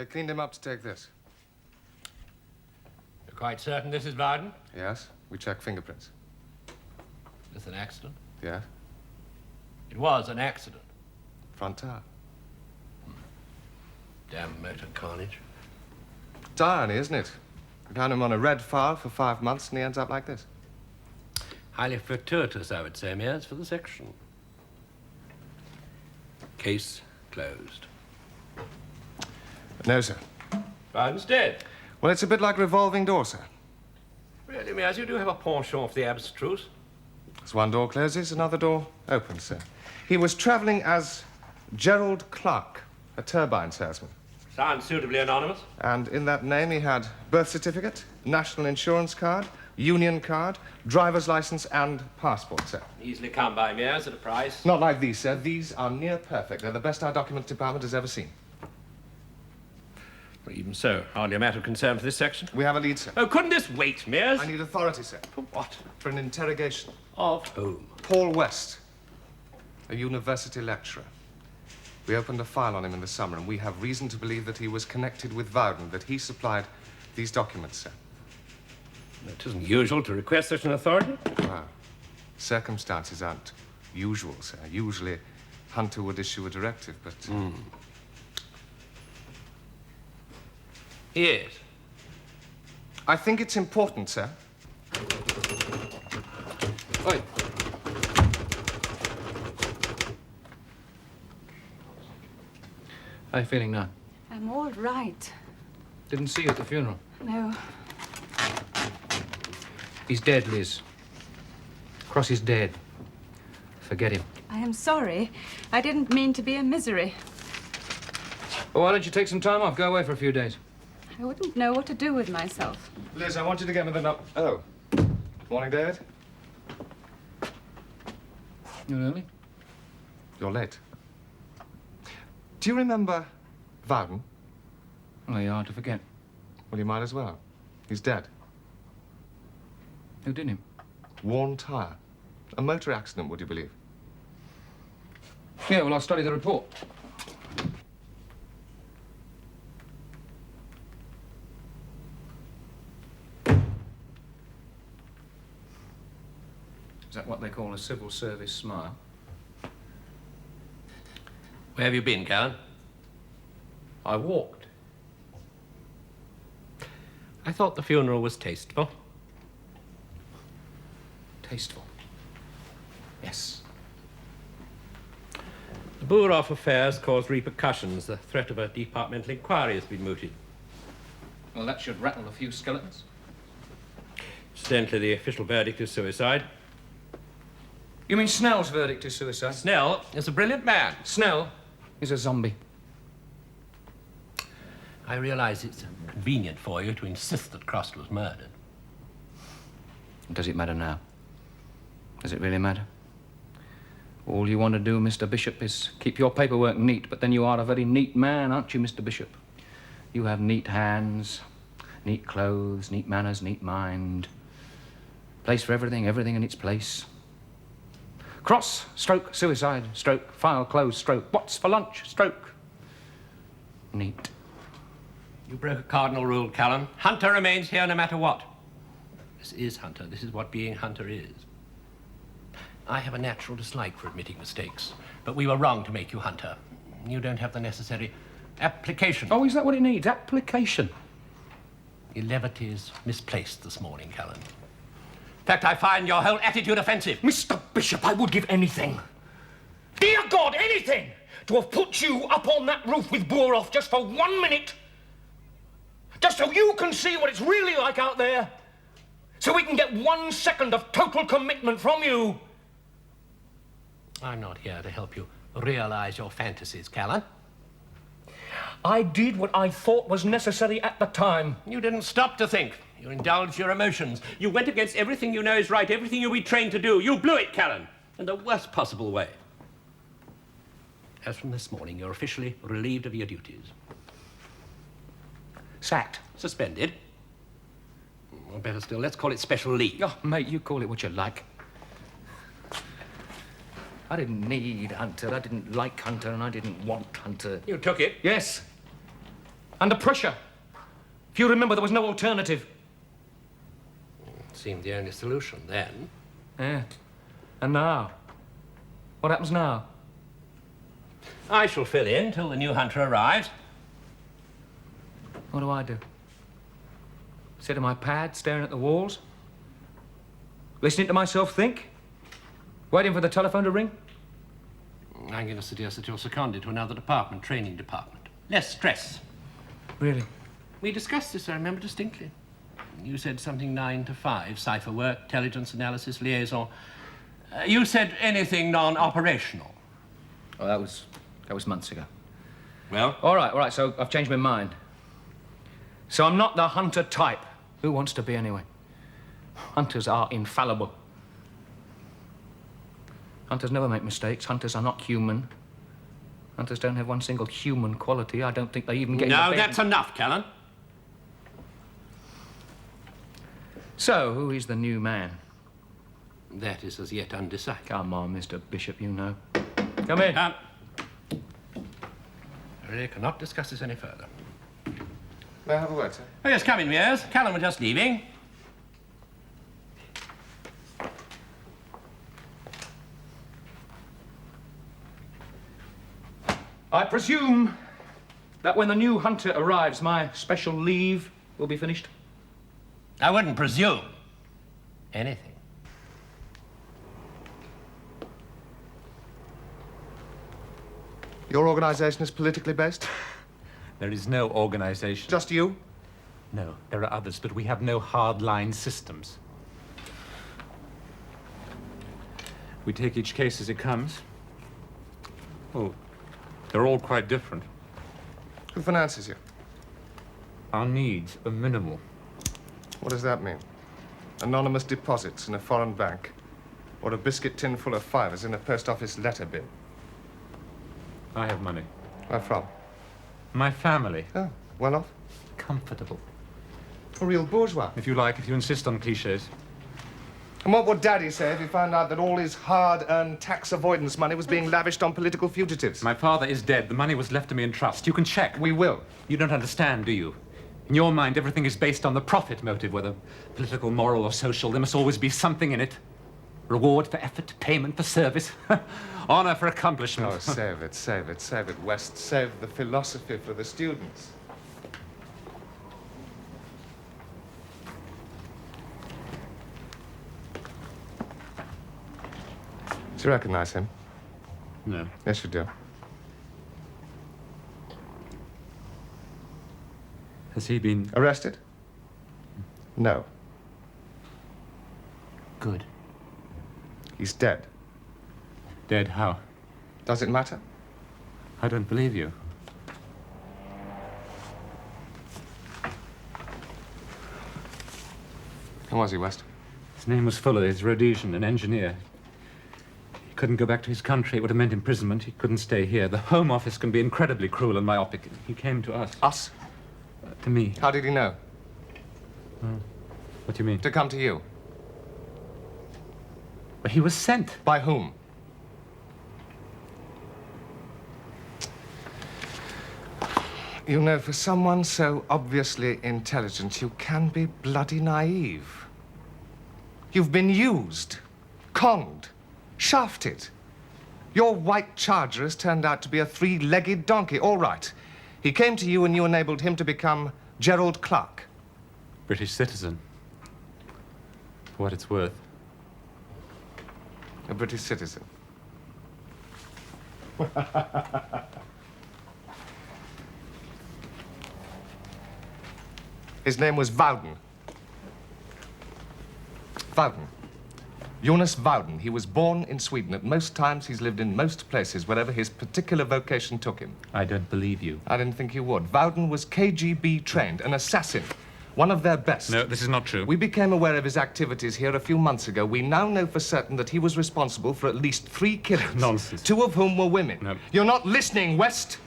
They cleaned him up to take this. You're quite certain this is Bowden? Yes, we checked fingerprints. Is this an accident? Yes. It was an accident. Front tire. Damn motor carnage. It's irony, isn't it? We found him on a red file for 5 months and he ends up like this. Highly fortuitous, I would say, Mears, for the section. Case closed. No, sir. Bowden's dead. Well, it's a bit like revolving door, sir. Really, Mears, you do have a penchant for the abstruse. As one door closes, another door opens, sir. He was traveling as Gerald Clark, a turbine salesman. Sounds suitably anonymous. And in that name, he had birth certificate, national insurance card, union card, driver's license, and passport, sir. Easily come by, Mears, at a price. Not like these, sir. These are near perfect. They're the best our documents department has ever seen. Well, even so, hardly a matter of concern for this section. We have a lead, sir. Oh, couldn't this wait, Mears? I need authority, sir. For what? For an interrogation. Of whom? Paul West, a university lecturer. We opened a file on him in the summer, and we have reason to believe that he was connected with Bowden, that he supplied these documents, sir. It isn't usual to request such an authority. Well, circumstances aren't usual, sir. Usually, Hunter would issue a directive, but... Yes. I think it's important, sir. Oi. How are you feeling now? I'm all right. Didn't see you at the funeral. No. He's dead, Liz. Cross is dead. Forget him. I am sorry. I didn't mean to be a misery. Well, why don't you take some time off? Go away for a few days. I wouldn't know what to do with myself. Liz, I want you to get me the number. Oh. Morning, David. You're early? You're late. Do you remember Bowden? Well, you're hard to forget. Well, you might as well. He's dead. Who did him? Worn tire. A motor accident, would you believe? Yeah, well, I'll study the report. Is that what they call a civil service smile? Where have you been, Callan? I walked. I thought the funeral was tasteful. Tasteful. Yes. The Boer-off affairs caused repercussions. The threat of a departmental inquiry has been mooted. Well, that should rattle a few skeletons. Incidentally, the official verdict is suicide. You mean Snell's verdict is suicide? Snell is a brilliant man. Snell is a zombie. I realize it's convenient for you to insist that Cross was murdered. Does it matter now? Does it really matter? All you want to do, Mr. Bishop, is keep your paperwork neat, but then you are a very neat man, aren't you, Mr. Bishop? You have neat hands, neat clothes, neat manners, neat mind. Place for everything, everything in its place. Cross, stroke, suicide, stroke, file closed, stroke, what's for lunch, stroke. Neat. You broke a cardinal rule, Callan. Hunter remains here no matter what. This is Hunter. This is what being Hunter is. I have a natural dislike for admitting mistakes, but we were wrong to make you Hunter. You don't have the necessary application. Oh, is that what it needs? Application? Your levity is misplaced this morning, Callan. In fact, I find your whole attitude offensive. Mr. Bishop, I would give anything, dear God, anything, to have put you up on that roof with Boroff just for 1 minute. Just so you can see what it's really like out there. So we can get 1 second of total commitment from you. I'm not here to help you realize your fantasies, Callan. I did what I thought was necessary at the time. You didn't stop to think. You indulged your emotions. You went against everything you know is right, everything you'll be trained to do. You blew it, Callan, in the worst possible way. As from this morning, you're officially relieved of your duties. Sacked. Suspended. Or better still, let's call it special leave. Oh, mate, you call it what you like. I didn't need Hunter, I didn't like Hunter, and I didn't want Hunter. You took it. Yes. Under pressure. If you remember, there was no alternative. Seemed the only solution then. Yeah. And now? What happens now? I shall fill in till the new Hunter arrives. What do? Sit on my pad, staring at the walls? Listening to myself think? Waiting for the telephone to ring? I'm going to suggest that you're seconded to another department, training department. Less stress. Really? We discussed this, I remember distinctly. You said something 9 to 5, cipher work, intelligence analysis, liaison. You said anything non-operational. Oh, that was months ago. Well? All right, so I've changed my mind. So I'm not the Hunter type. Who wants to be anyway? Hunters are infallible. Hunters never make mistakes. Hunters are not human. Hunters don't have one single human quality. I don't think they even get... No, that's enough, Callan. So, who is the new man? That is as yet undecided. Come on, Mr. Bishop, you know. Come in. I really cannot discuss this any further. May I have a word, sir? Oh, yes, come in, Mears. Callan was just leaving. I presume that when the new Hunter arrives, my special leave will be finished? I wouldn't presume anything. Your organization is politically based? There is no organization. Just you? No, there are others, but we have no hard-line systems. We take each case as it comes. Oh, they're all quite different. Who finances you? Our needs are minimal. What does that mean? Anonymous deposits in a foreign bank? Or a biscuit tin full of fivers in a post office letter bin? I have money. Where from? My family. Oh, well off? Comfortable. A real bourgeois. If you like, if you insist on cliches. And what would Daddy say if he found out that all his hard-earned tax avoidance money was being lavished on political fugitives? My father is dead. The money was left to me in trust. You can check. We will. You don't understand, do you? In your mind, everything is based on the profit motive, whether political, moral, or social. There must always be something in it. Reward for effort, payment for service, honor for accomplishment. Oh, save it, save it, save it, West. Save the philosophy for the students. Do you recognize him? No. Yes, you do. Has he been... Arrested? No. Good. He's dead. Dead how? Does it matter? I don't believe you. Who was he, West? His name was Fuller. He's Rhodesian, an engineer. He couldn't go back to his country. It would have meant imprisonment. He couldn't stay here. The Home Office can be incredibly cruel and myopic. He came to us. Us? To me. How did he know? What do you mean? To come to you. Well, he was sent. By whom? You know, for someone so obviously intelligent, you can be bloody naive. You've been used, conned, shafted. Your white charger has turned out to be a three-legged donkey. All right. He came to you and you enabled him to become Gerald Clark. British citizen. For what it's worth. A British citizen. His name was Wouden. Wouden. Jonas Wouden. He was born in Sweden. At most times, he's lived in most places, wherever his particular vocation took him. I don't believe you. I didn't think you would. Wouden was KGB trained, an assassin, one of their best. No, this is not true. We became aware of his activities here a few months ago. We now know for certain that he was responsible for at least 3 killings. Nonsense. 2 of whom were women. No. You're not listening, West.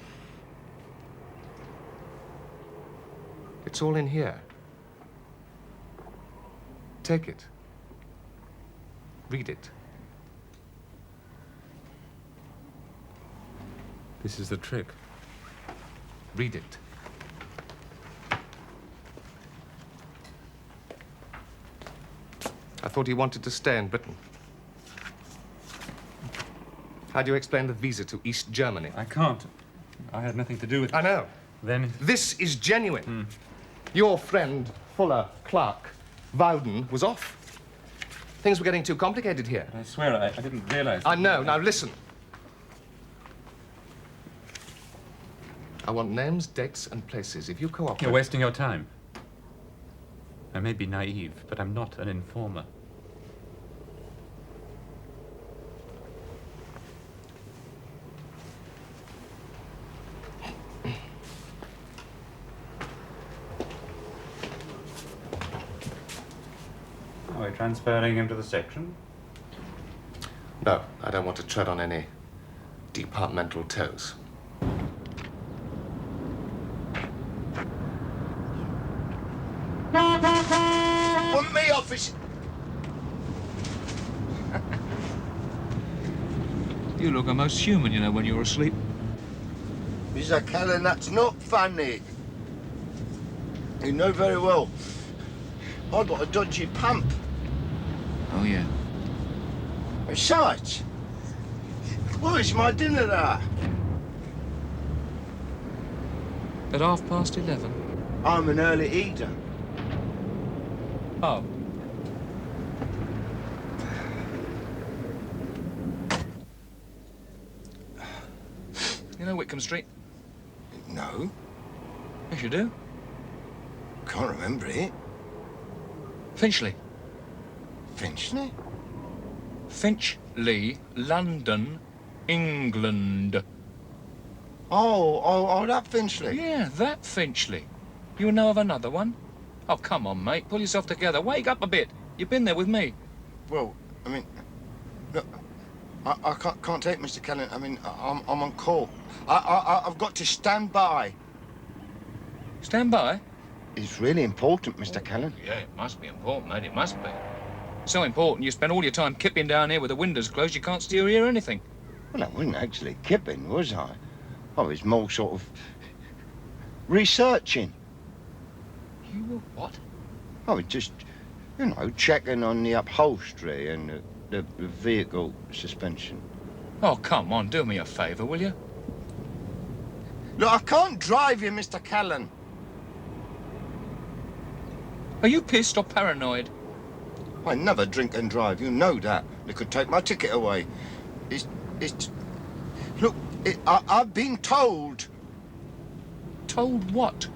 It's all in here. Take it. Read it. This is the trick. Read it. I thought he wanted to stay in Britain. How do you explain the visa to East Germany? I can't. I had nothing to do with it. I know. Then... This is genuine. Your friend, Fuller Clark, Wouden, was off. Things were getting too complicated here. I swear I didn't realize... I know. Now listen. I want names, dates, and places. If you cooperate... You're wasting your time. I may be naive, but I'm not an informer. Are we transferring him to the section? No, I don't want to tread on any departmental toes. Want me, officer? You look almost human, you know, when you're asleep. Mr. Callan, that's not funny. You know very well. I got a dodgy pump. Oh, yeah. Besides, where's my dinner at? At 11:30? I'm an early eater. Oh. You know Whitcomb Street? No, Yes, you do. can't remember it. Finchley. Finchley? Finchley, London, England. Oh, that Finchley. Yeah, that Finchley. You know of another one? Oh, come on, mate. Pull yourself together. Wake up a bit. You've been there with me. Well, I mean, look, I can't take Mr. Callan. I mean, I'm on call. I've got to stand by. Stand by. It's really important, Mr. Callan. Yeah, it must be important, mate. It must be. So important, you spend all your time kipping down here with the windows closed. You can't steer or hear anything. Well, I wasn't actually kipping, was I? I was more sort of researching. You were what? I was just, you know, checking on the upholstery and the vehicle suspension. Oh, come on. Do me a favour, will you? Look, I can't drive you, Mr. Callan. Are you pissed or paranoid? I never drink and drive, you know that. They could take my ticket away. Look, I've been told Told what?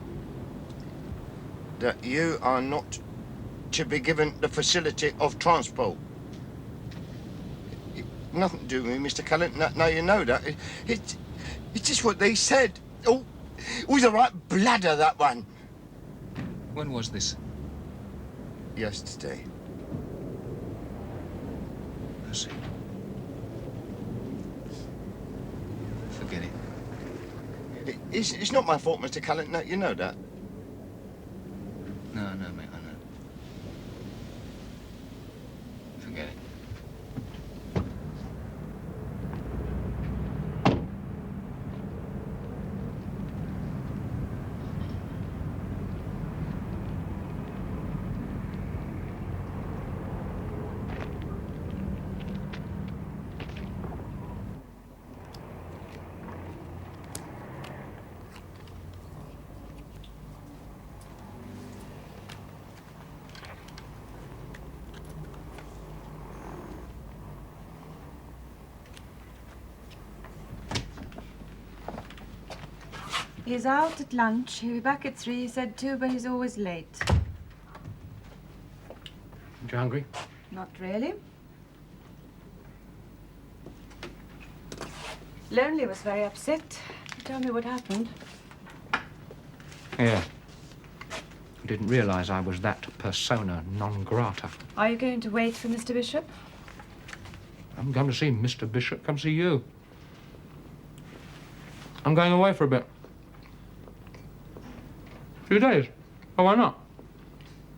that you are not to be given the facility of transport. Nothing to do with me, Mr. Callan. Now you know that. It's just what they said. Oh, it was a right bladder, that one. When was this? Yesterday. I see. Forget it. It's not my fault, Mr. Callan. No, you know that. No, mate, I know. Forget it. He's out at lunch. He'll be back at 3. He said 2, but he's always late. You hungry? Not really. Lonely was very upset. Tell me what happened. Yeah. I didn't realise I was that persona non grata. Are you going to wait for Mr. Bishop? I'm going to see Mr. Bishop. Come see you. I'm going away for a bit. 2 days. Oh, why not?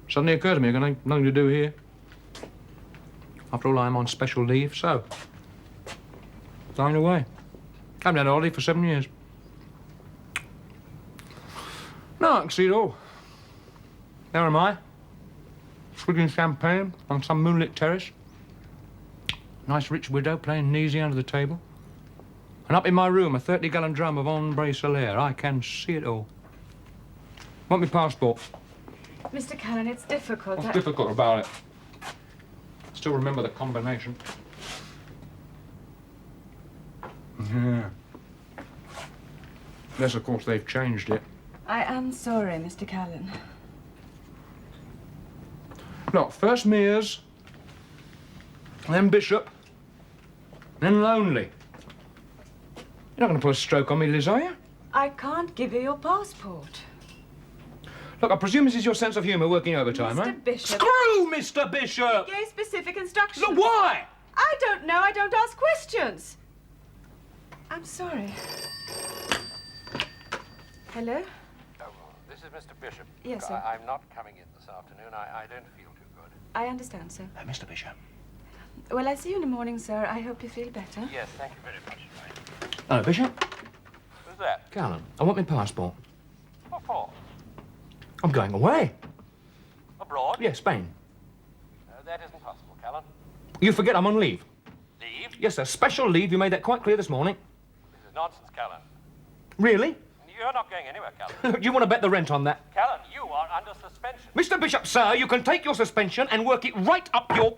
Suddenly occurred to me, I've got nothing to do here. After all, I'm on special leave, so going away. I haven't had a holiday for 7 years. No, I can see it all. There am I, swigging champagne on some moonlit terrace. Nice rich widow playing kneesy under the table. And up in my room, a 30-gallon drum of ombre solaire. I can see it all. Want my passport? Mr. Callan, it's difficult. What's difficult about it? Still remember the combination. Yeah. Yes, of course, they've changed it. I am sorry, Mr. Callan. Look, first Mears, then Bishop, then Lonely. You're not going to pull a stroke on me, Liz, are you? I can't give you your passport. Look, I presume this is your sense of humour working overtime, Mr. right? Bishop. Screw Mr. Bishop! He gave specific instructions. Look, why? I don't know. I don't ask questions. I'm sorry. Hello? This is Mr. Bishop. Yes, sir. I'm not coming in this afternoon. I don't feel too good. I understand, sir. Mr. Bishop. Well, I see you in the morning, sir. I hope you feel better. Yes, thank you very much. Hello, Bishop. Who's that? Callan, I want my passport. What for? I'm going away. Abroad? Yeah, Spain. That isn't possible, Callan. You forget I'm on leave. Leave? Yes, sir, special leave. You made that quite clear this morning. This is nonsense, Callan. Really? You're not going anywhere, Callan. Do you want to bet the rent on that? Callan, you are under suspension. Mr. Bishop, sir, you can take your suspension and work it right up your...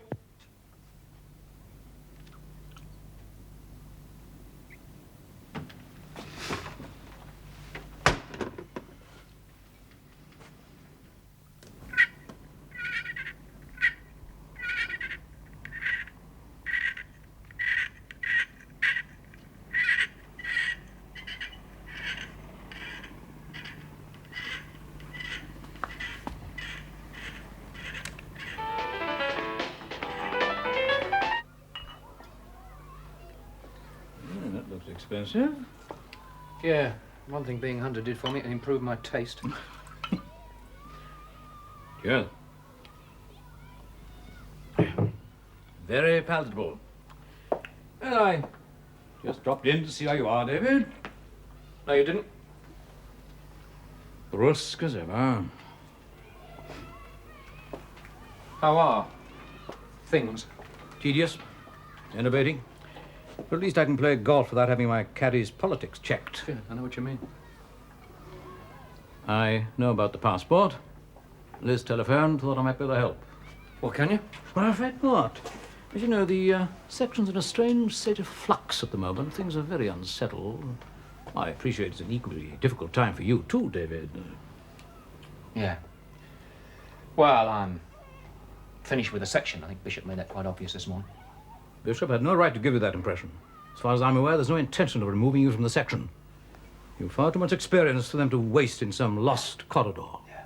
That looks expensive. Yeah, one thing being hunted did for me, it improved my taste. Sure. Very palatable. Well, I just dropped in to see how you are, David. No, you didn't. Brusque as ever. How are things? Tedious. Innovating. But at least I can play golf without having my caddy's politics checked. Yeah, I know what you mean. I know about the passport. Liz telephoned, thought I might be able to help. Well, can you? Well, I'm afraid not. As you know, the section's in a strange state of flux at the moment. Things are very unsettled. I appreciate it's an equally difficult time for you, too, David. Yeah. Well, I'm finished with the section. I think Bishop made that quite obvious this morning. Bishop had no right to give you that impression. As far as I'm aware, there's no intention of removing you from the section. You've far too much experience for them to waste in some lost corridor. Yeah.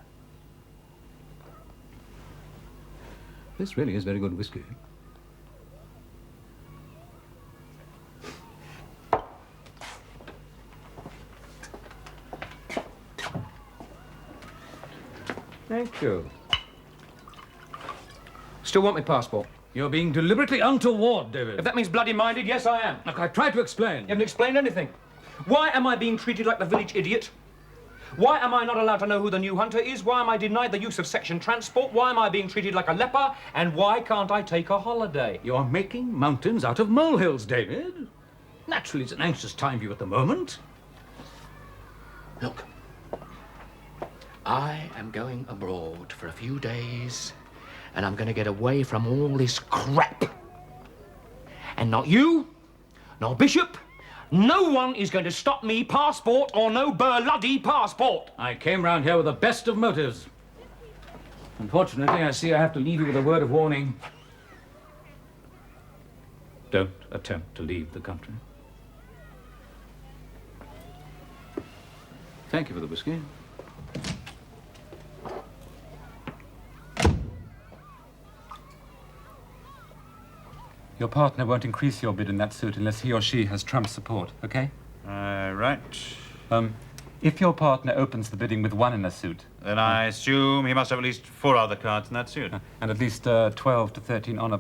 This really is very good whiskey. Thank you. Still want my passport? You're being deliberately untoward, David. If that means bloody-minded, yes, I am. Look, I tried to explain. You haven't explained anything. Why am I being treated like the village idiot? Why am I not allowed to know who the new hunter is? Why am I denied the use of section transport? Why am I being treated like a leper? And why can't I take a holiday? You're making mountains out of molehills, David. Naturally, it's an anxious time for you at the moment. Look, I am going abroad for a few days, and I'm going to get away from all this crap. And not you, nor Bishop, No one is going to stop me, passport or no bloody passport. I came round here with the best of motives. Unfortunately, I see I have to leave you with a word of warning. Don't attempt to leave the country. Thank you for the whiskey. Your partner won't increase your bid in that suit unless he or she has Trump's support, okay? Right. If your partner opens the bidding with 1 in a suit... Then I assume he must have at least 4 other cards in that suit. and at least 12 to 13 on a...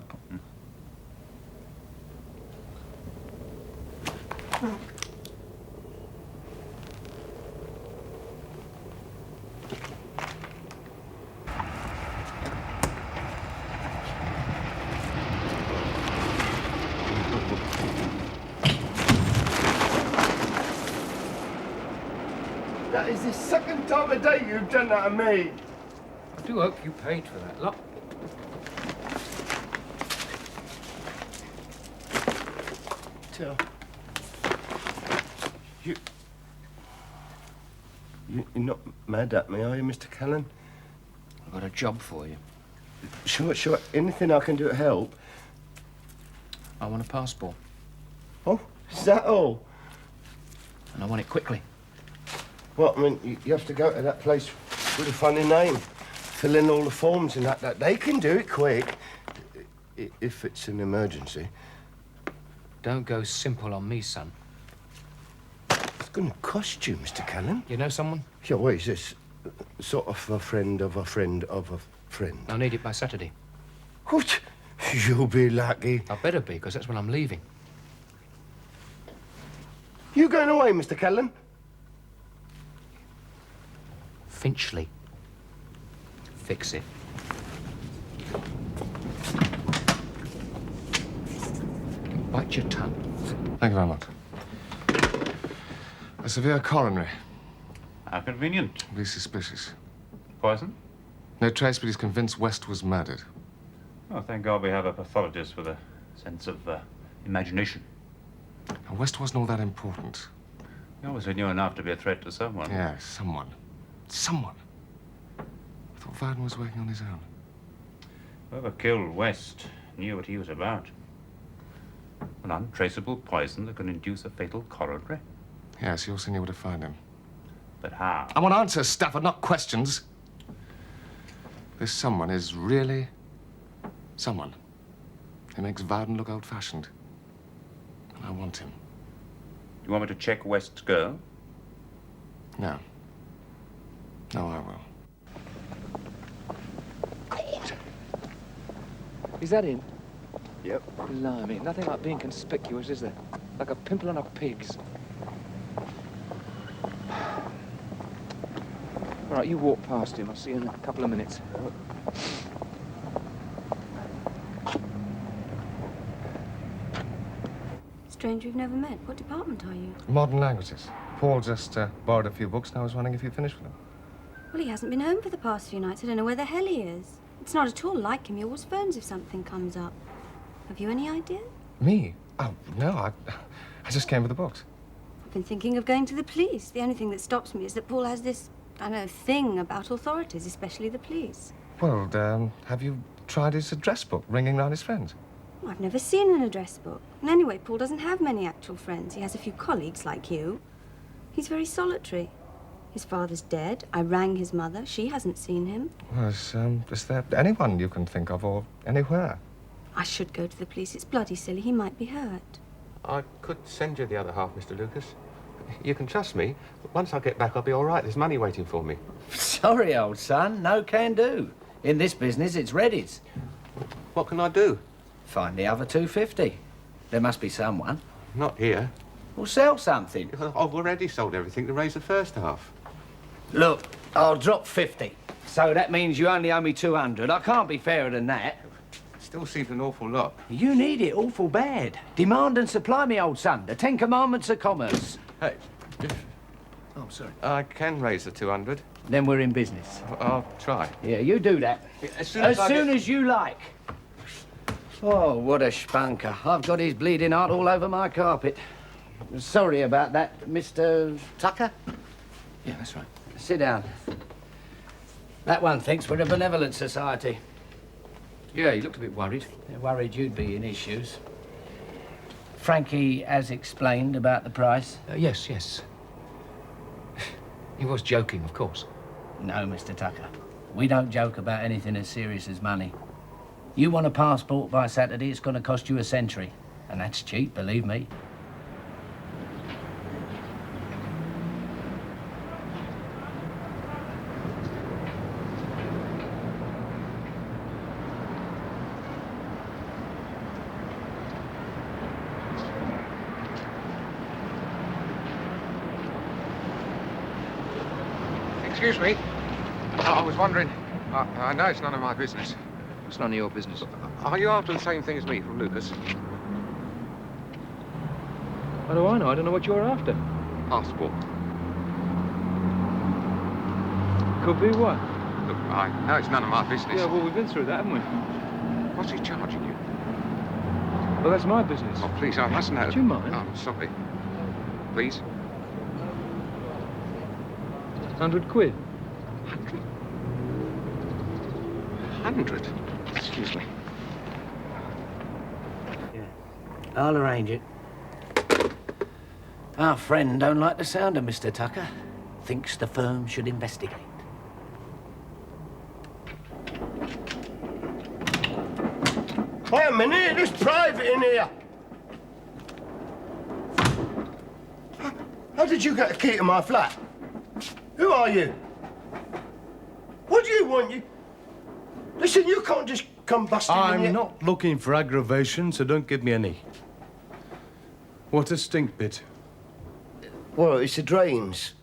That is the second time a day you've done that to me. I do hope you paid for that lot. You're not mad at me, are you, Mr. Callan? I've got a job for you. Sure. Anything I can do to help? I want a passport, Oh, is that all? and I want it quickly. Well, I mean, you have to go to that place with a funny name, fill in all the forms and that. They can do it quick, if it's an emergency. Don't go simple on me, son. It's going to cost you, Mr. Callan. You know someone? Yeah, what is this? Sort of a friend of a friend of a friend. I'll need it by Saturday. What? You'll be lucky. I better be, because that's when I'm leaving. You going away, Mr. Callan? Finchley. Fix it. Bite your tongue. Thank you very much. A severe coronary. How convenient. Be suspicious. Poison? No trace, but he's convinced West was murdered. Oh, thank God we have a pathologist with a sense of imagination. And West wasn't all that important. He obviously knew enough to be a threat to someone. Yeah, someone. Someone. I thought Varden was working on his own. Whoever killed West knew what he was about. An untraceable poison that can induce a fatal coronary. Yes, he also knew where to find him. But how? I want answers, Stafford, not questions. This someone is really someone. He makes Varden look old-fashioned. And I want him. You want me to check West's girl? No. No, I will. Is that him? Yep. Blimey, nothing like being conspicuous, is there? Like a pimple on a pig's. All right, you walk past him. I'll see you in a couple of minutes. Stranger we've never met. What department are you? Modern languages. Paul just borrowed a few books, and I was wondering if you'd finished with them. Well, he hasn't been home for the past few nights. I don't know where the hell he is. It's not at all like him. He always phones if something comes up. Have you any idea? Me? Oh, no, I just came with the books. I've been thinking of going to the police. The only thing that stops me is that Paul has this, I don't know, thing about authorities, especially the police. Well, have you tried his address book, ringing round his friends? Well, I've never seen an address book. And anyway, Paul doesn't have many actual friends. He has a few colleagues like you. He's very solitary. His father's dead. I rang his mother. She hasn't seen him. Well, is there anyone you can think of, or anywhere? I should go to the police. It's bloody silly. He might be hurt. I could send you the other half, Mr. Lucas. You can trust me. Once I get back, I'll be all right. There's money waiting for me. Sorry, old son. No can do. In this business, it's Reddit's. What can I do? Find the other 250. There must be someone. Not here. Well, sell something. I've already sold everything to raise the first half. Look, I'll drop 50. So that means you only owe me 200. I can't be fairer than that. Still seems an awful lot. You need it awful bad. Demand and supply, me old son. The 10 Commandments of commerce. Hey, Oh, sorry. I can raise the 200. Then we're in business. I'll try. Yeah, you do that. As soon as you like. Oh, what a spunker. I've got his bleeding heart all over my carpet. Sorry about that, Mr. Tucker. Yeah, that's right. Sit down. That one thinks we're a benevolent society. Yeah, he looked a bit worried. They're worried you'd be in his shoes. Frankie has explained about the price. Yes, yes. He was joking, of course. No, Mr. Tucker. We don't joke about anything as serious as money. You want a passport by Saturday, it's going to cost you a century. And that's cheap, believe me. Excuse me. I was wondering. I know it's none of my business. It's none of your business. Are you after the same thing as me from Lucas? How do I know? I don't know what you're after. Passport. Could be what? Look, I know it's none of my business. Yeah, well, we've been through that, haven't we? What's he charging you? Well, that's my business. Oh, please, I mustn't have... Do you mind? I'm sorry. Please? 100 quid. 100? Excuse me. Yeah. I'll arrange it. Our friend don't like the sound of Mr. Tucker. Thinks the firm should investigate. Wait a minute, there's private in here. How did you get a key to my flat? Who are you? What do you want? Listen, you can't just come busting in here. I'm not looking for aggravation, so don't give me any. What a stink pit. Well, it's the drains.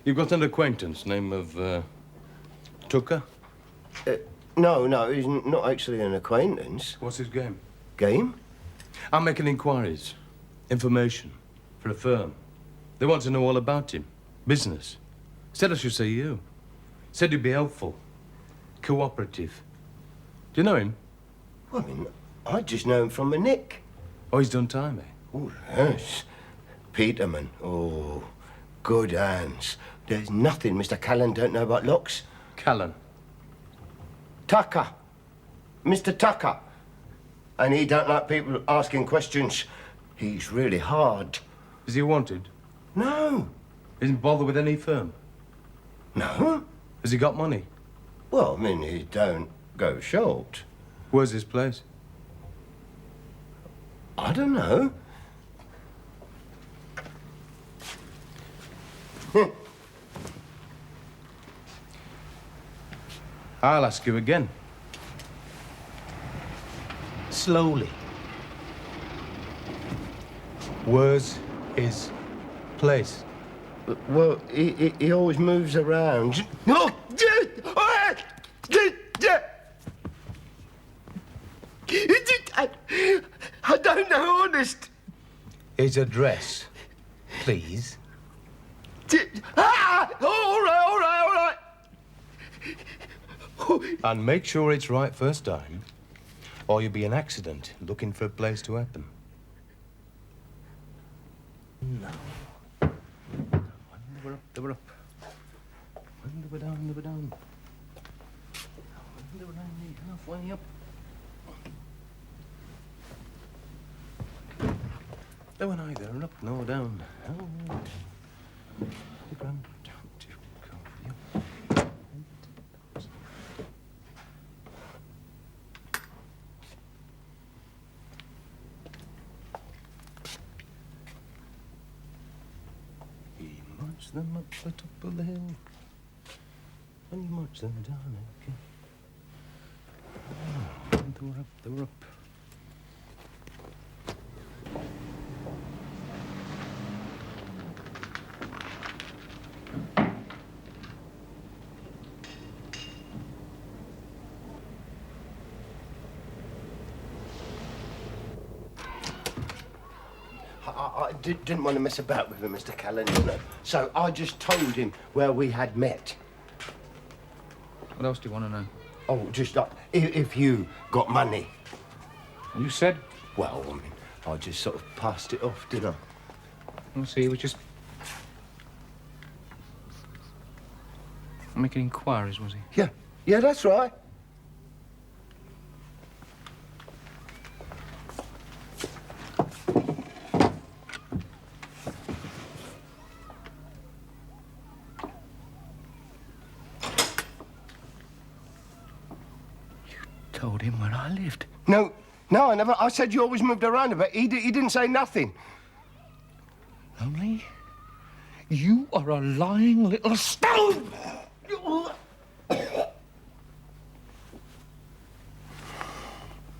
You've got an acquaintance, name of, Tucker? No, he's not actually an acquaintance. What's his game? Game? I'm making inquiries. Information. For a firm. They want to know all about him. Business. Said I should say you. Said you'd be helpful. Cooperative. Do you know him? Well, I mean, I just know him from a nick. Oh, he's done time, eh? Oh, yes. Peterman. Oh, good hands. There's nothing Mr. Callan don't know about locks. Callan. Tucker. Mr. Tucker. And he don't like people asking questions. He's really hard. Is he wanted? No. Isn't bothered with any firm? No. Has he got money? Well, I mean, he don't go short. Where's his place? I don't know. I'll ask you again. Slowly. Where's his place? Well, he always moves around. No! I don't know, honest. His address, please. All right. And make sure it's right first time, or you'll be an accident looking for a place to happen. No. They were up. They were down. They were only halfway up. They were neither up nor down. He marched them up the top of the hill, and he marched them down again. They were up. I didn't want to mess about with him, Mr. Callan, you know. So I just told him where we had met. What else do you want to know? Oh, just like, if you got money. You said? Well, I mean, I just sort of passed it off, didn't I? We'll see, he was just making inquiries, was he? Yeah, that's right. Told him where I lived. No, I never. I said you always moved around a bit. He didn't say nothing. Lonely? You are a lying little stone!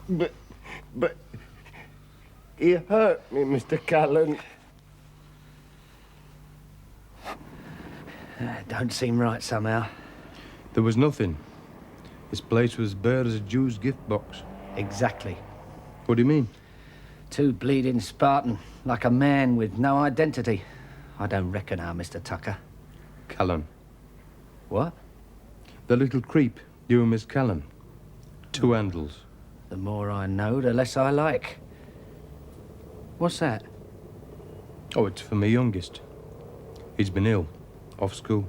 But he hurt me, Mr. Callan. Don't seem right somehow. There was nothing. His place was bare as a Jew's gift box. Exactly. What do you mean? Too bleeding Spartan, like a man with no identity. I don't reckon our Mr. Tucker. Callan. What? The little creep, you and Miss Callan. 2 handles. The more I know, the less I like. What's that? Oh, it's for my youngest. He's been ill, off school.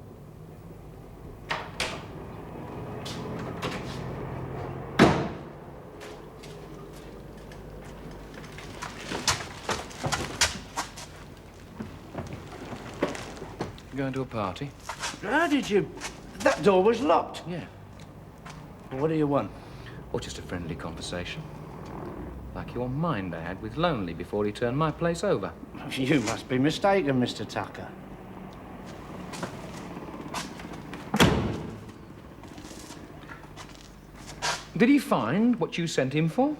Going to a party? How did you... That door was locked. Yeah. What do you want? Or just a friendly conversation. Like your mind I had with Lonely before he turned my place over. You must be mistaken, Mr. Tucker. Did he find what you sent him for?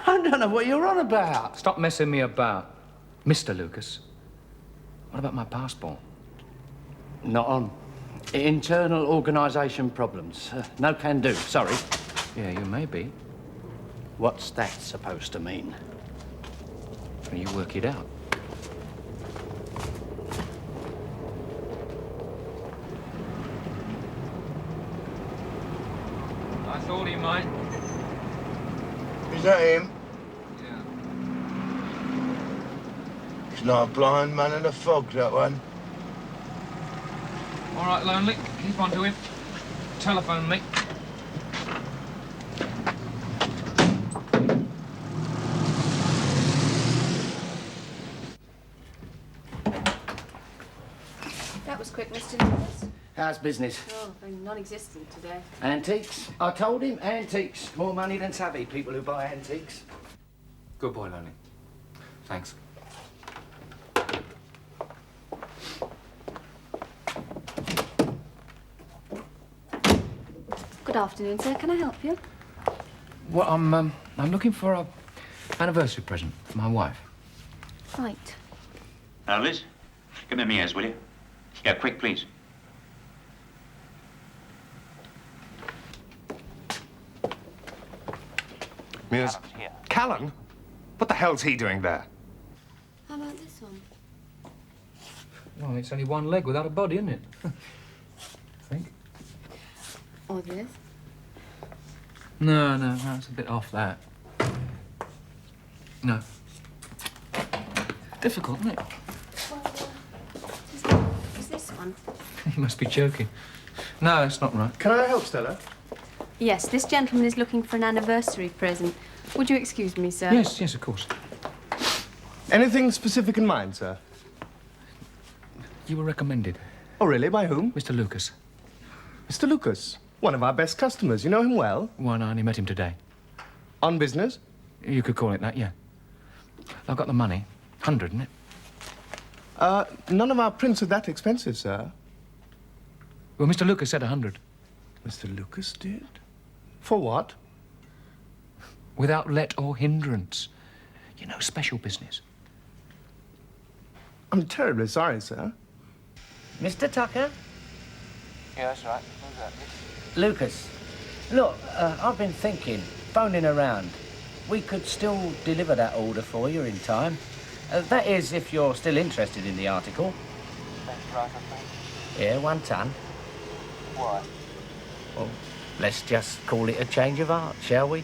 I don't know what you're on about. Stop messing me about. Mr. Lucas. What about my passport? Not on. Internal organisation problems. No can do, sorry. Yeah, you may be. What's that supposed to mean? Well, you work it out. I thought he might. Is that him? Yeah. He's not a blind man in a fog, that one. All right, Lonely. Keep on to him. Telephone me. That was quick, Mr. Lucas. How's business? Oh, very non-existent today. Antiques? I told him, antiques. More money than savvy people who buy antiques. Good boy, Lonely. Thanks. Good afternoon, sir. Can I help you? Well, I'm looking for a anniversary present for my wife. Right. Liz, come in my ears, will you? Yeah, quick, please. Mears. Callan? What the hell's he doing there? How about this one? Well, it's only one leg without a body, isn't it? I think. Or this? No, it's a bit off that. No. Difficult, isn't it? Well, is this one? You must be joking. No, that's not right. Can I help, Stella? Yes, this gentleman is looking for an anniversary present. Would you excuse me, sir? Yes, of course. Anything specific in mind, sir? You were recommended. Oh, really? By whom? Mr. Lucas. Mr. Lucas, one of our best customers. You know him well? Why, I only met him today. On business? You could call it that, yeah. I've got the money. 100, isn't it? None of our prints are that expensive, sir. Well, Mr. Lucas said 100. Mr. Lucas did? For what? Without let or hindrance. You know, special business. I'm terribly sorry, sir. Mr. Tucker? Yeah, that's right. Who's that? Lucas. Look, I've been thinking, phoning around. We could still deliver that order for you in time. That is, if you're still interested in the article. That's right, I think. Yeah, 1 ton. Why? Well, let's just call it a change of heart, shall we?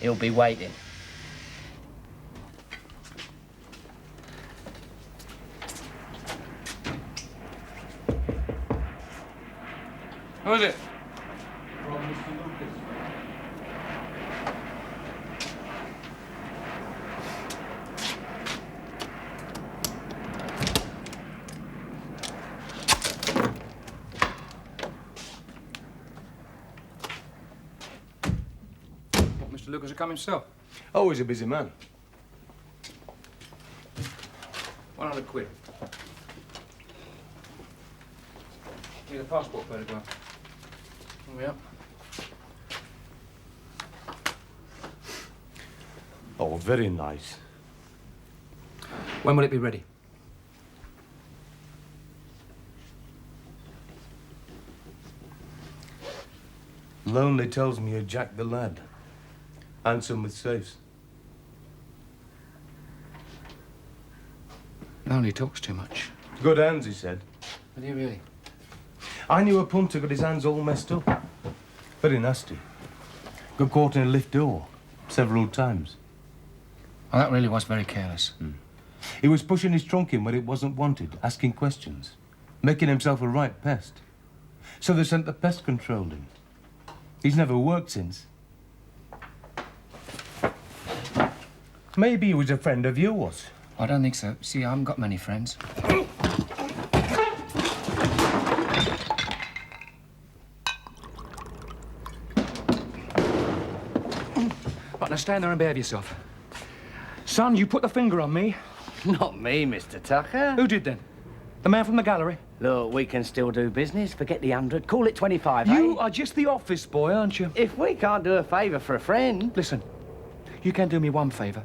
He'll be waiting. Who is it? From Mr. Lucas. What, Mr. Lucas will come himself? Oh, he's a busy man. 100 quid. Need a passport photograph. Oh, yeah. Oh, very nice. When will it be ready? Lonely tells me you're Jack the lad. Handsome with safes. Lonely talks too much. Good hands, he said. Did he really? I knew a punter got his hands all messed up. Very nasty. Got caught in a lift door several times. Well, that really was very careless. He was pushing his trunk in where it wasn't wanted, asking questions, making himself a right pest. So they sent the pest control in. He's never worked since. Maybe he was a friend of yours. I don't think so. See, I haven't got many friends. Right, now stand there and behave yourself. Son, you put the finger on me. Not me, Mr. Tucker. Who did then? The man from the gallery? Look, we can still do business. Forget the 100. Call it 25, You eh? are just the office boy, aren't you? If we can't do a favour for a friend... Listen, you can do me one favour.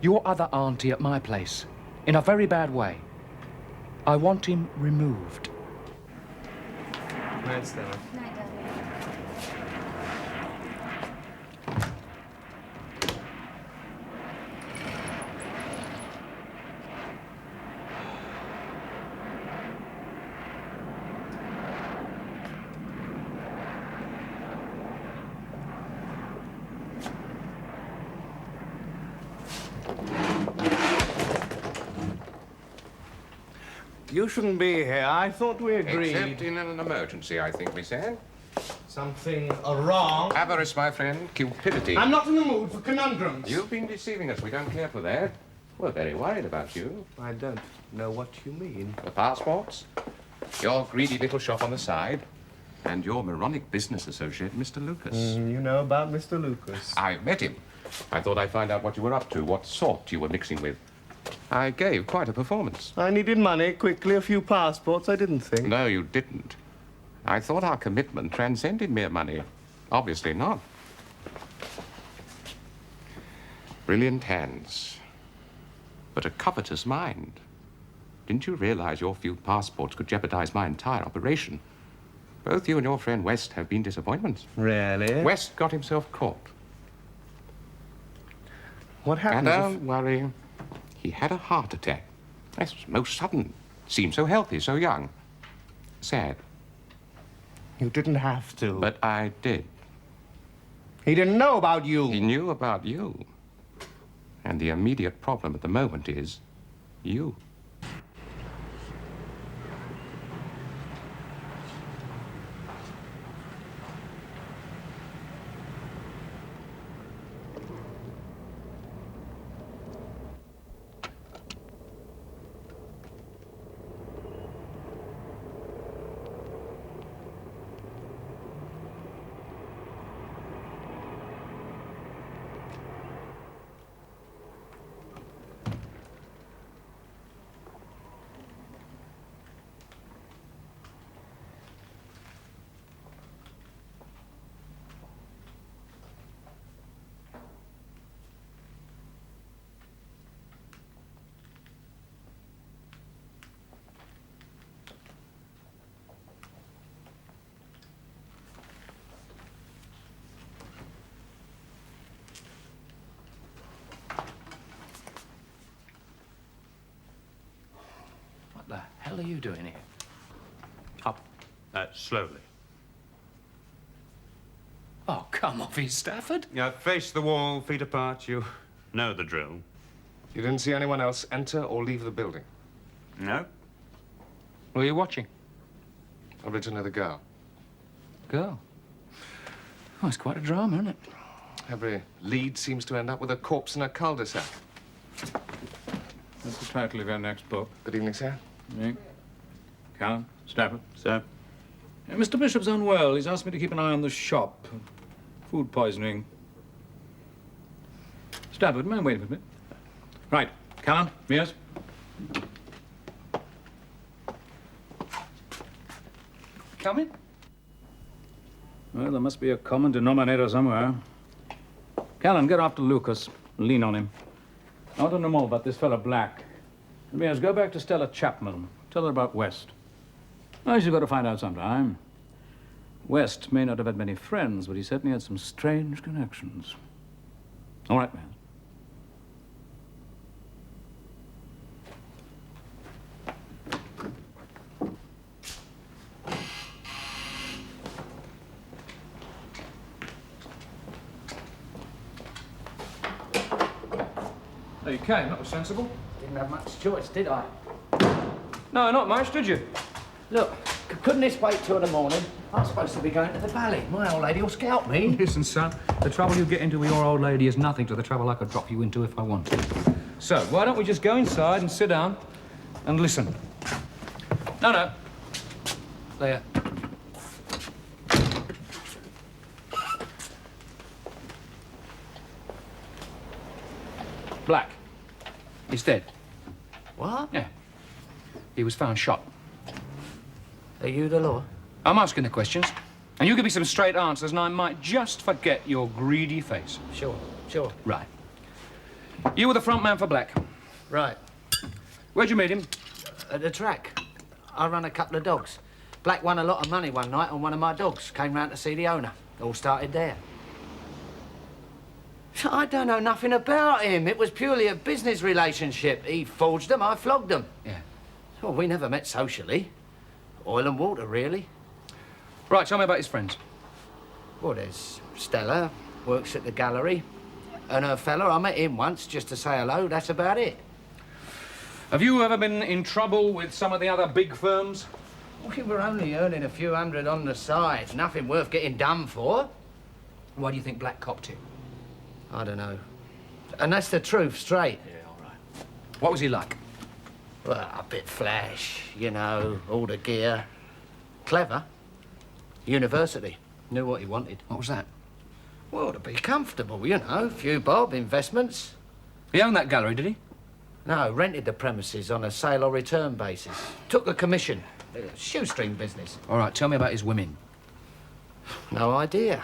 Your other auntie at my place, in a very bad way. I want him removed. Night, Stella. Night, darling. You shouldn't be here. I thought we agreed. Except in an emergency, I think, Miss Anne. Something wrong? Avarice, my friend. Cupidity. I'm not in the mood for conundrums. You've been deceiving us. We don't care for that. We're very worried about you. I don't know what you mean. The passports, your greedy little shop on the side, and your moronic business associate, Mr. Lucas. You know about Mr. Lucas. I've met him. I thought I'd find out what you were up to, what sort you were mixing with. I gave quite a performance. I needed money, quickly, a few passports, I didn't think. No, you didn't. I thought our commitment transcended mere money. Obviously not. Brilliant hands, but a covetous mind. Didn't you realize your few passports could jeopardize my entire operation? Both you and your friend West have been disappointments. Really? West got himself caught. What happened? And don't worry. He had a heart attack. This was most sudden. Seemed so healthy, so young. Sad. You didn't have to. But I did. He didn't know about you. He knew about you. And the immediate problem at the moment is you. What the hell are you doing here? Up. Slowly. Oh, come off it, Stafford. Yeah, face the wall, feet apart. You know the drill. You didn't see anyone else enter or leave the building? No? Were you watching? Originally the girl. girl. Oh, it's quite a drama, isn't it? Every lead seems to end up with a corpse in a cul-de-sac. That's the title of your next book. Good evening, sir. Me? Callan? Stafford? Sir? Mr. Bishop's unwell. He's asked me to keep an eye on the shop. Food poisoning. Stafford, may I wait a minute? Right. Callan, Mears? Come in. Well, there must be a common denominator somewhere. Callan, get after Lucas. Lean on him. I want to know more about this fellow Black. Mears, go back to Stella Chapman. Tell her about West. Oh, she's got to find out sometime. West may not have had many friends, but he certainly had some strange connections. All right, man. There you came. That was sensible. Didn't have much choice, did I? No, not much, did you? Look, couldn't this wait till the morning? I'm supposed to be going to the valley. My old lady will scout me. Listen, son, the trouble you get into with your old lady is nothing to the trouble I could drop you into if I wanted. So, why don't we just go inside and sit down and listen? No. There. Black. He's dead. What? Yeah. He was found shot. Are you the law? I'm asking the questions, and you give me some straight answers, and I might just forget your greedy face. Sure. Right. You were the front man for Black. Right. Where'd you meet him? At the track. I run a couple of dogs. Black won a lot of money one night on one of my dogs. Came round to see the owner. All started there. I don't know nothing about him. It was purely a business relationship. He forged them, I flogged them. Yeah. Well, we never met socially. Oil and water, really. Right, tell me about his friends. Well, there's Stella, works at the gallery. And her fella, I met him once just to say hello, that's about it. Have you ever been in trouble with some of the other big firms? We were only earning a few hundred on the side. Nothing worth getting done for. Why do you think Black copped it? I don't know. And that's the truth, straight. Yeah, all right. What was he like? Well, a bit flash, you know, all the gear. Clever. University. Knew what he wanted. What was that? Well, to be comfortable, you know. Few bob, investments. He owned that gallery, did he? No, rented the premises on a sale or return basis. Took a commission. Shoestring business. All right, tell me about his women. No idea.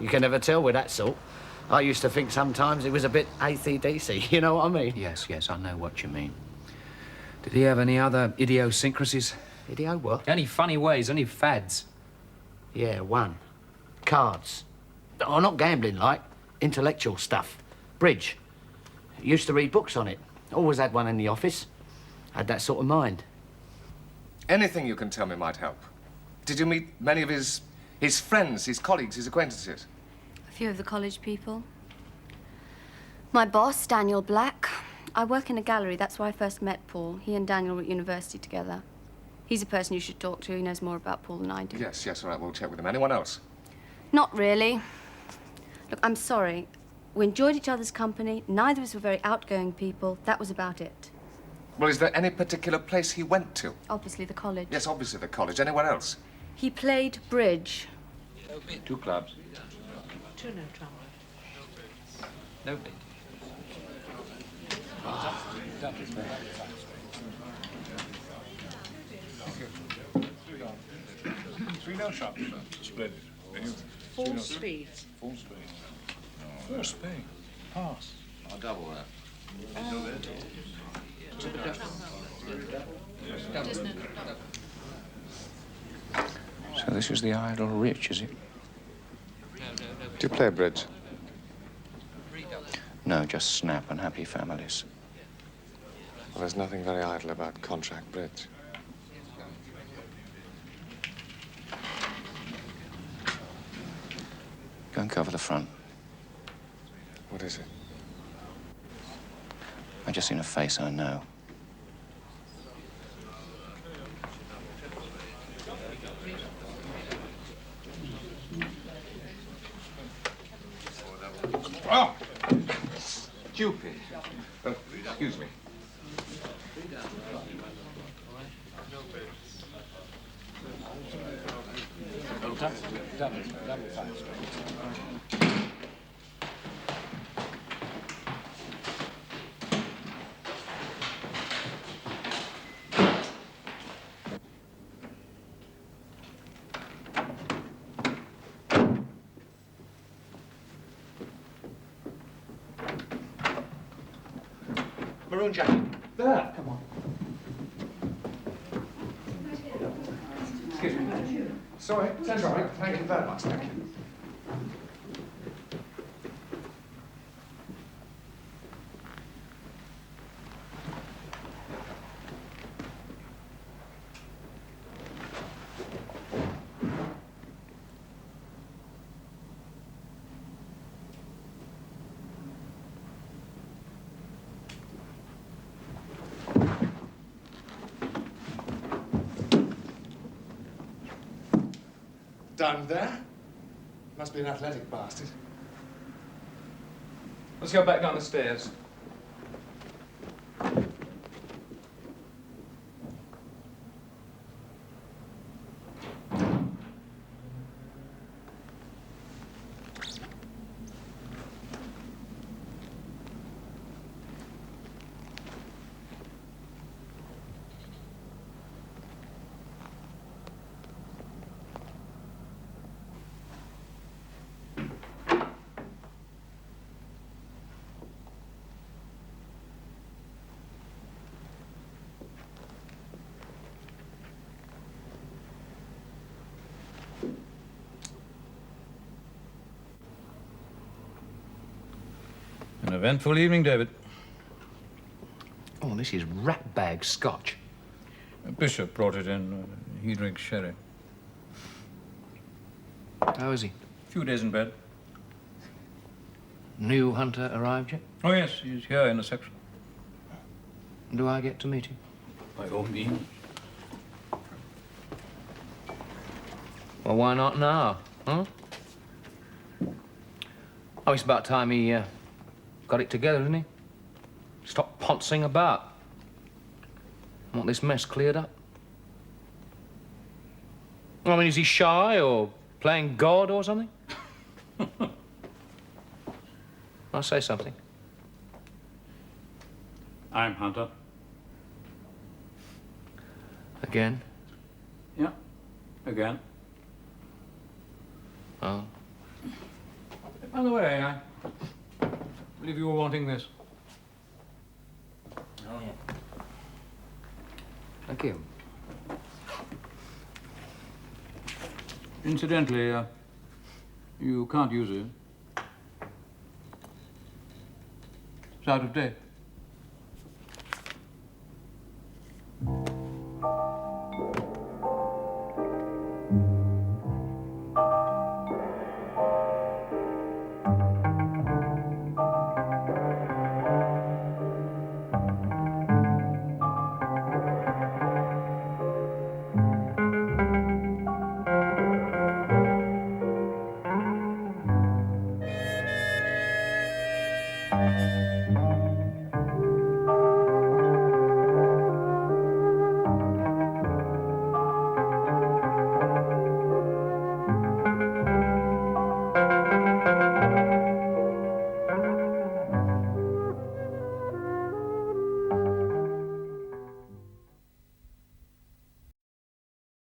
You can never tell with that sort. I used to think sometimes it was a bit AC/DC, you know what I mean? Yes, I know what you mean. Did he have any other idiosyncrasies? Idio what? Any funny ways, any fads? Yeah, one. Cards. Oh, not gambling like. Intellectual stuff. Bridge. Used to read books on it. Always had one in the office. Had that sort of mind. Anything you can tell me might help. Did you meet many of his friends, his colleagues, his acquaintances? A few of the college people. My boss, Daniel Black. I work in a gallery. That's where I first met Paul. He and Daniel were at university together. He's a person you should talk to. He knows more about Paul than I do. Yes, all right, we'll check with him. Anyone else? Not really. Look, I'm sorry. We enjoyed each other's company. Neither of us were very outgoing people. That was about it. Well, is there any particular place he went to? Obviously, the college. Yes, obviously the college. Anywhere else? He played bridge. 2 clubs. 2 no trouble. No bid. Three no shop, splendid. 4 speeds. 4 speeds. 4 speed. Pass. I'll double that. So this was the idle rich, is it? Do you play bridge? No, just snap and happy families. Well, there's nothing very idle about contract bridge. Go and cover the front. What is it? I just seen a face I know. Oh! Stupid. Excuse me. Double fast. Maroon jacket. There, come on. Excuse me. Sorry, that's all right. Thank you very much, thank you. Down there? Must be an athletic bastard. Let's go back down the stairs. An eventful evening, David. Oh, this is rat-bag scotch. Bishop brought it in. He drinks sherry. How is he? A few days in bed. New hunter arrived yet? Oh, yes, he's here in the section. Do I get to meet him? By all means. Well, why not now, huh? Oh, it's about time he got it together, isn't he? Stop poncing about. Want this mess cleared up? I mean, is he shy or playing God or something? I'll say something. I'm Hunter. Again? Yeah, again. Oh. By the way, I believe you were wanting this. Oh, yeah. Thank you. Incidentally, you can't use it. It's out of date.